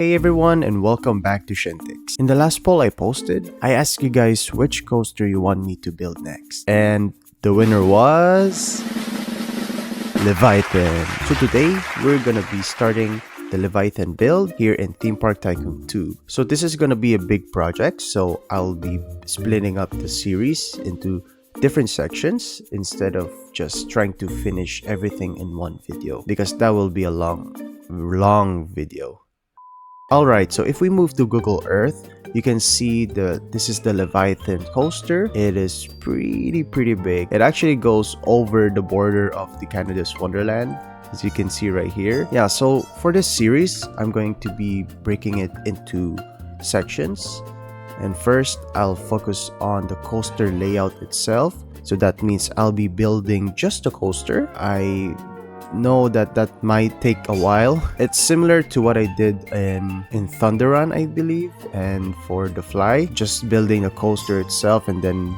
Hey everyone, and welcome back to Shentics. In the last poll I posted, I asked you guys which coaster you want me to build next. And the winner was Leviathan. So today, we're gonna be starting the Leviathan build here in Theme Park Tycoon 2. So this is gonna be a big project, so I'll be splitting up the series into different sections instead of just trying to finish everything in one video, because that will be a long video. Alright, so if we move to Google Earth, you can see this is the Leviathan coaster. It is pretty big. It actually goes over the border of the Canada's Wonderland, as you can see right here. Yeah, so for this series, I'm going to be breaking it into sections. And first, I'll focus on the coaster layout itself. So that means I'll be building just the coaster. I know that might take a while. It's similar to what I did in Thunder Run, I believe, and for the Fly, just building the coaster itself and then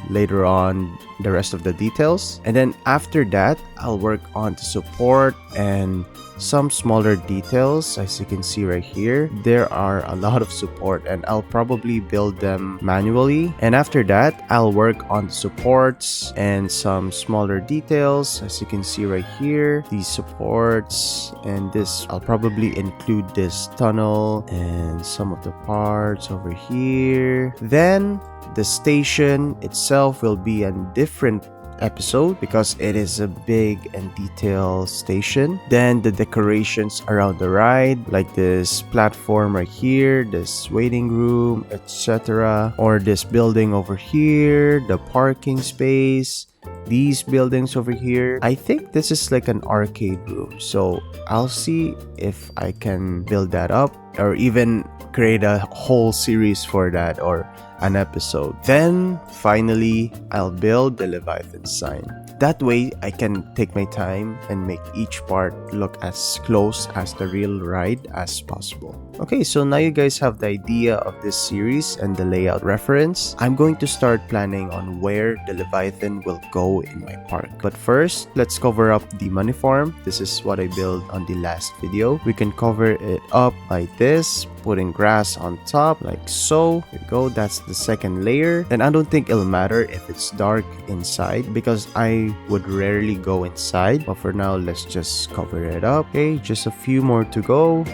later on the rest of the details. And then after that, I'll work on the support and some smaller details. As you can see right here, there are a lot of support and I'll probably build them manually. And after that, I'll work on the supports and some smaller details. As you can see right here, these supports and this, I'll probably include this tunnel and some of the parts over here. Then the station itself will be a different episode because it is a big and detailed station. Then the decorations around the ride, like this platform right here, this waiting room, etc., or this building over here, the parking space, these buildings over here. I think this is like an arcade room, so I'll see if I can build that up or even create a whole series for that or an episode. Then finally, I'll build the Leviathan sign. That way, I can take my time and make each part look as close as the real ride as possible. Okay, so now you guys have the idea of this series and the layout reference. I'm going to start planning on where the Leviathan will go in my park. But first, let's cover up the money farm. This is what I built on the last video. We can cover it up like this, putting grass on top like so. Here we go, that's the second layer. And I don't think it'll matter if it's dark inside because I would rarely go inside, but for now let's just cover it up. Okay, just a few more to go.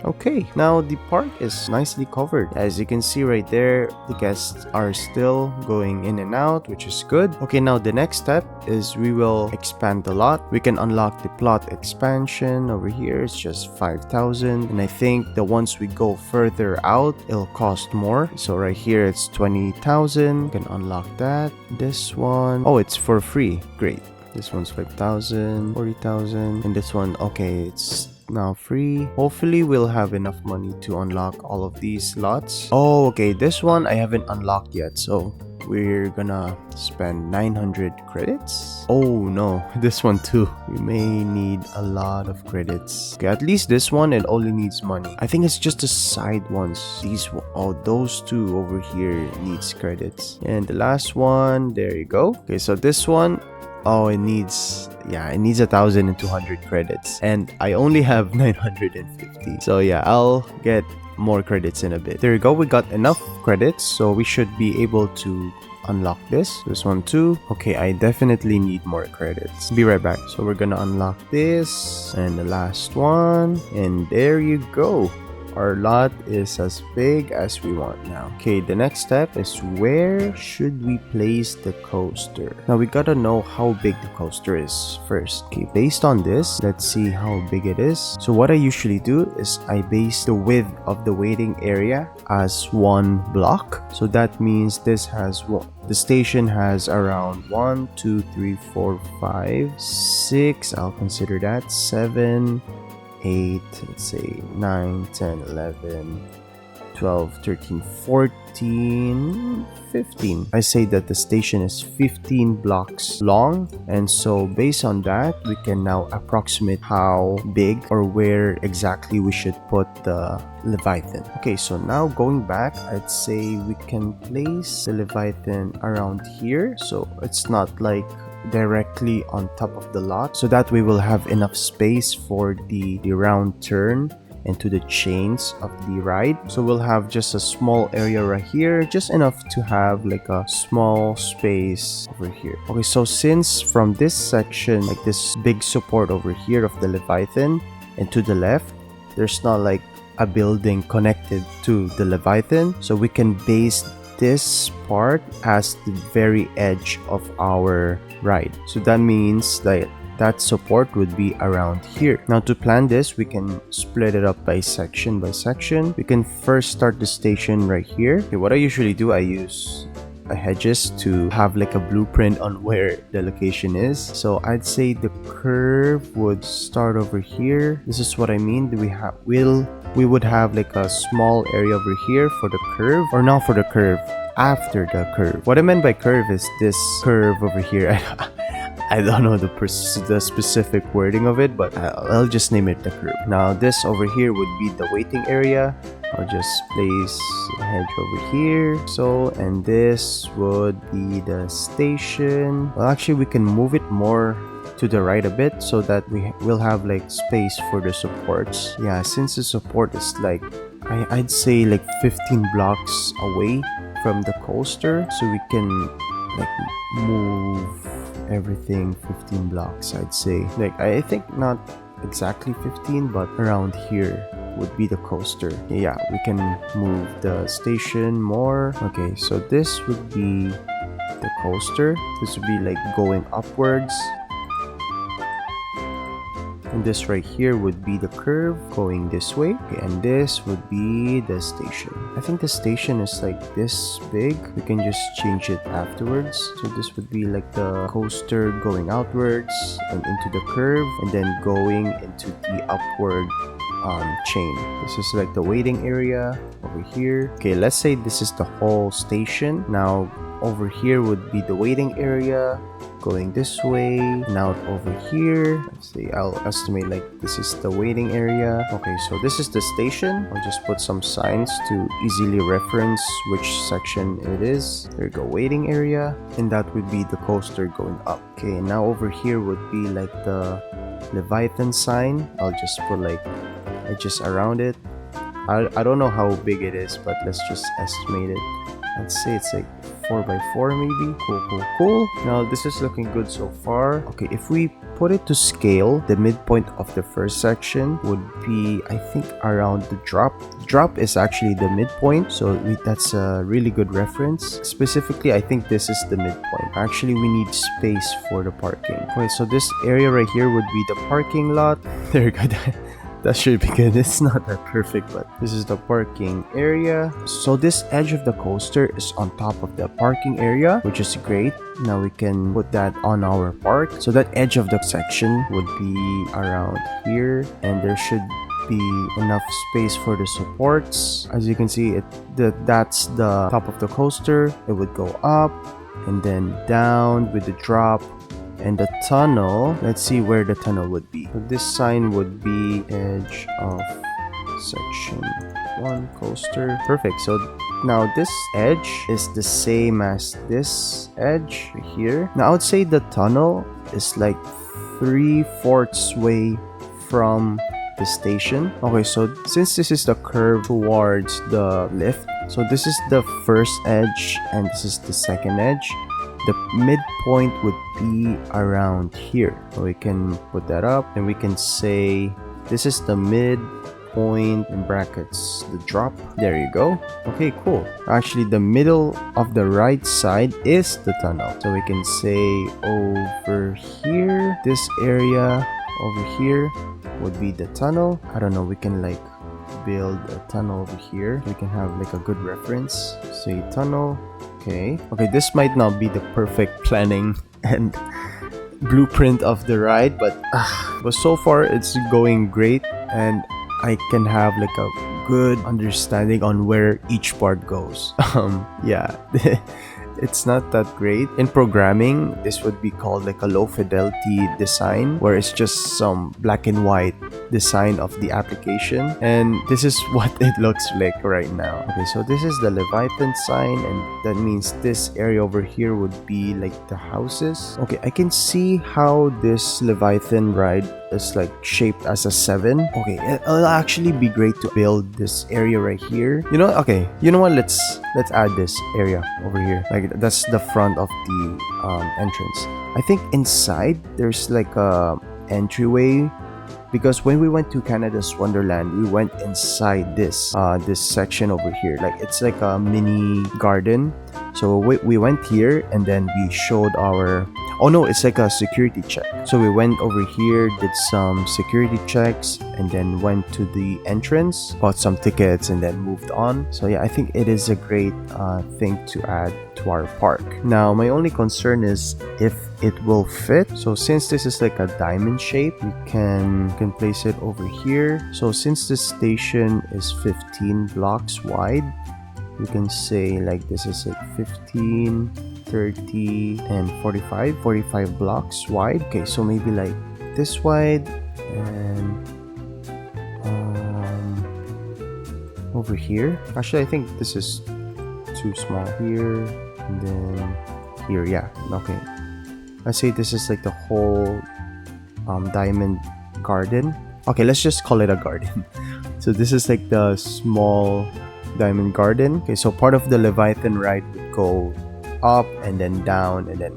Okay, now the park is nicely covered. As you can see right there, the guests are still going in and out, which is good. Okay, now the next step is we will expand the lot. We can unlock the plot expansion over here. It's just 5,000. And I think the once we go further out, it'll cost more. So right here, it's 20,000. You can unlock that. This one, oh, it's for free. Great. This one's 5,000, 40,000. And this one, okay, it's now free. Hopefully we'll have enough money to unlock all of these lots. Oh, okay, this one I haven't unlocked yet, so we're gonna spend 900 credits. Oh no, this one too. We may need a lot of credits. Okay, at least this one, it only needs money. I think it's just the side ones. Those two over here needs credits. And the last one, there you go. Okay, so this one, oh, it needs 1,200 credits and I only have 950. So yeah, I'll get more credits in a bit. There you go, we got enough credits, so we should be able to unlock this one too. Okay, I definitely need more credits. Be right back. So we're gonna unlock this and the last one, and there you go. Our lot is as big as we want now. Okay, the next step is where should we place the coaster? Now we gotta know how big the coaster is first. Okay, based on this, let's see how big it is. So what I usually do is I base the width of the waiting area as 1 block. So that means this has the station has around 1, 2, 3, 4, 5, 6. I'll consider that 7, 8, let's say 9, 10, 11, 12, 13, 14, 15. I say that the station is 15 blocks long, and so based on that, we can now approximate how big or where exactly we should put the Leviathan. Okay, so now going back, I'd say we can place the Leviathan around here, so it's not like directly on top of the lot, so that we will have enough space for the round turn and to the chains of the ride. So we'll have just a small area right here, just enough to have like a small space over here. Okay, so since from this section, like this big support over here of the Leviathan, and to the left there's not like a building connected to the Leviathan, so we can base this part as the very edge of our ride. So that means that that support would be around here. Now to plan this, we can split it up by section by section. We can first start the station right here. Okay, what I usually do, I use hedges to have like a blueprint on where the location is. So I'd say the curve would start over here. This is what I mean. We would have like a small area over here for the curve, or not for the curve, after the curve. What I meant by curve is this curve over here. I don't know the specific wording of it, but I'll just name it the curve. Now this over here would be the waiting area. I'll just place a hedge over here. So, and this would be the station. Well, actually we can move it more to the right a bit so that we will have like space for the supports. Yeah, since the support is like, I'd say like 15 blocks away from the coaster, so we can like move everything 15 blocks, I'd say. Like, I think not exactly 15, but around here would be the coaster. Yeah, we can move the station more. Okay, so this would be the coaster. This would be like going upwards. And this right here would be the curve going this way. Okay, and this would be the station. I think the station is like this big. We can just change it afterwards. So this would be like the coaster going outwards and into the curve, and then going into the upward chain. This is like the waiting area over here. Okay, let's say this is the whole station. Now over here would be the waiting area going this way. Now over here, let's see, I'll estimate like this is the waiting area. Okay, so this is the station. I'll just put some signs to easily reference which section it is. There you go, waiting area, and that would be the coaster going up. Okay, now over here would be like the Leviathan sign. I'll just put like just around it. I don't know how big it is, but let's just estimate it. I'd say it's like 4x4 maybe. Cool. Now this is looking good so far. Okay, if we put it to scale, the midpoint of the first section would be, I think, around the drop. Drop is actually the midpoint, so that's a really good reference. Specifically, I think this is the midpoint. Actually, we need space for the parking. Okay, so this area right here would be the parking lot. There you go. That should be good. It's not that perfect, but this is the parking area. So this edge of the coaster is on top of the parking area, which is great. Now we can put that on our park. So that edge of the section would be around here, and there should be enough space for the supports. As you can see, that's the top of the coaster. It would go up and then down with the drop. And the tunnel, let's see where the tunnel would be. So this sign would be edge of section 1 coaster. Perfect. So now this edge is the same as this edge here. Now I would say the tunnel is like 3/4 way from the station. Okay, so since this is the curve towards the lift, so this is the first edge and this is the second edge. The midpoint would be around here. So we can put that up and we can say this is the midpoint in brackets, the drop. There you go. Okay, cool. Actually, the middle of the right side is the tunnel. So we can say over here, this area over here would be the tunnel. I don't know, we can like build a tunnel over here. We can have like a good reference. Say tunnel. Okay, this might not be the perfect planning and blueprint of the ride, but so far it's going great, and I can have like a good understanding on where each part goes. Yeah, it's not that great. In programming, this would be called like a low fidelity design, where it's just some black and white design of the application, and this is what it looks like right now. Okay, so this is the Leviathan sign, and that means this area over here would be like the houses. Okay, I can see how this Leviathan ride is like shaped as a 7. Okay, it'll actually be great to build this area right here. You know, okay, you know what? Let's add this area over here. Like that's the front of the entrance. I think inside there's like a entryway, because when we went to Canada's Wonderland, we went inside this section over here. Like it's like a mini garden. So we went here and then we showed our, oh no, it's like a security check. So we went over here, did some security checks, and then went to the entrance, bought some tickets, and then moved on. So yeah, I think it is a great thing to add to our park. Now, my only concern is if it will fit. So since this is like a diamond shape, we can place it over here. So since this station is 15 blocks wide, you can say like this is like 15, 30, and 45 blocks wide. Okay, so maybe like this wide, and over here. Actually, I think this is too small here, and then here. Yeah, okay. I say this is like the whole diamond garden. Okay, let's just call it a garden. So this is like the small diamond garden. Okay, so part of the Leviathan ride would go up and then down and then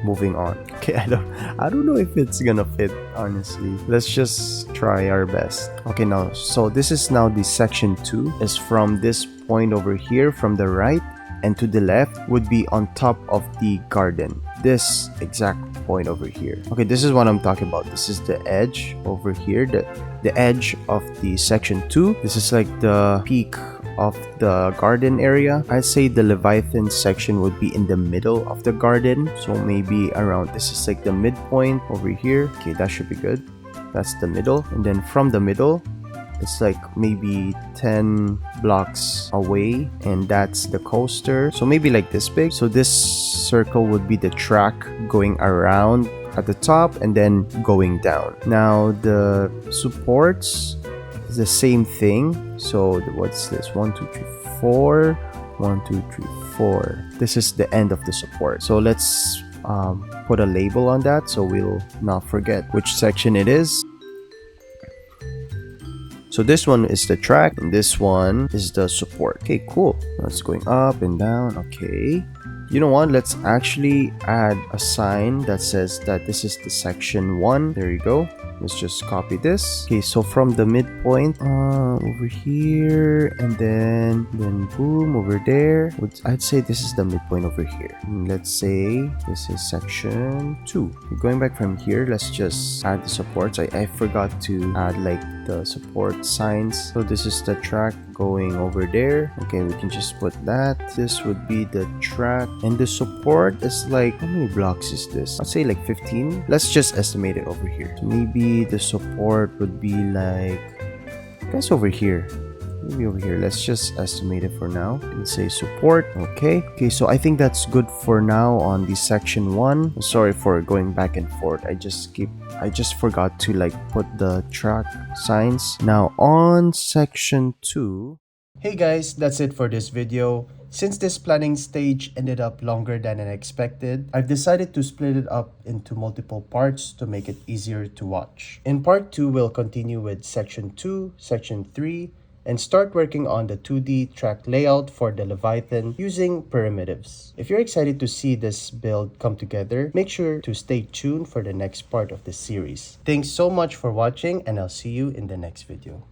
moving on. Okay, I don't know if it's gonna fit, honestly. Let's just try our best. Okay, now so this is now the section 2 is from this point over here from the right, and to the left would be on top of the garden, this exact point over here. Okay, this is what I'm talking about. This is the edge over here, the edge of the section 2. This is like the peak of the garden area. I'd say the Leviathan section would be in the middle of the garden, so maybe around, this is like the midpoint over here. Okay, that should be good. That's the middle, and then from the middle it's like maybe 10 blocks away, and that's the coaster, so maybe like this big. So this circle would be the track going around at the top and then going down. Now the supports is the same thing. So what's this? 1 2 3 4, 1 2 3 4. This is the end of the support. So let's put a label on that so we'll not forget which section it is. So this one is the track, and this one is the support. Okay, cool. That's going up and down. Okay. You know what? Let's actually add a sign that says that this is the section 1. There you go. Let's just copy this. Okay, so from the midpoint over here, and then boom over there. I'd say this is the midpoint over here. Let's say this is section 2. Going back from here, let's just add the supports. I forgot to add like the support signs. So this is the track going over there. Okay, we can just put that. This would be the track, and the support is like, how many blocks is this? I'd say like 15. Let's just estimate it over here. So maybe the support would be like, I guess over here. Maybe over here. Let's just estimate it for now. Let's say support. Okay, so I think that's good for now on the section 1. Sorry for going back and forth. I just forgot to like put the track signs. Now on section 2. Hey guys, that's it for this video. Since this planning stage ended up longer than I expected, I've decided to split it up into multiple parts to make it easier to watch. In part 2, we'll continue with section 2, section 3, and start working on the 2D track layout for the Leviathan using primitives. If you're excited to see this build come together, make sure to stay tuned for the next part of the series. Thanks so much for watching, and I'll see you in the next video.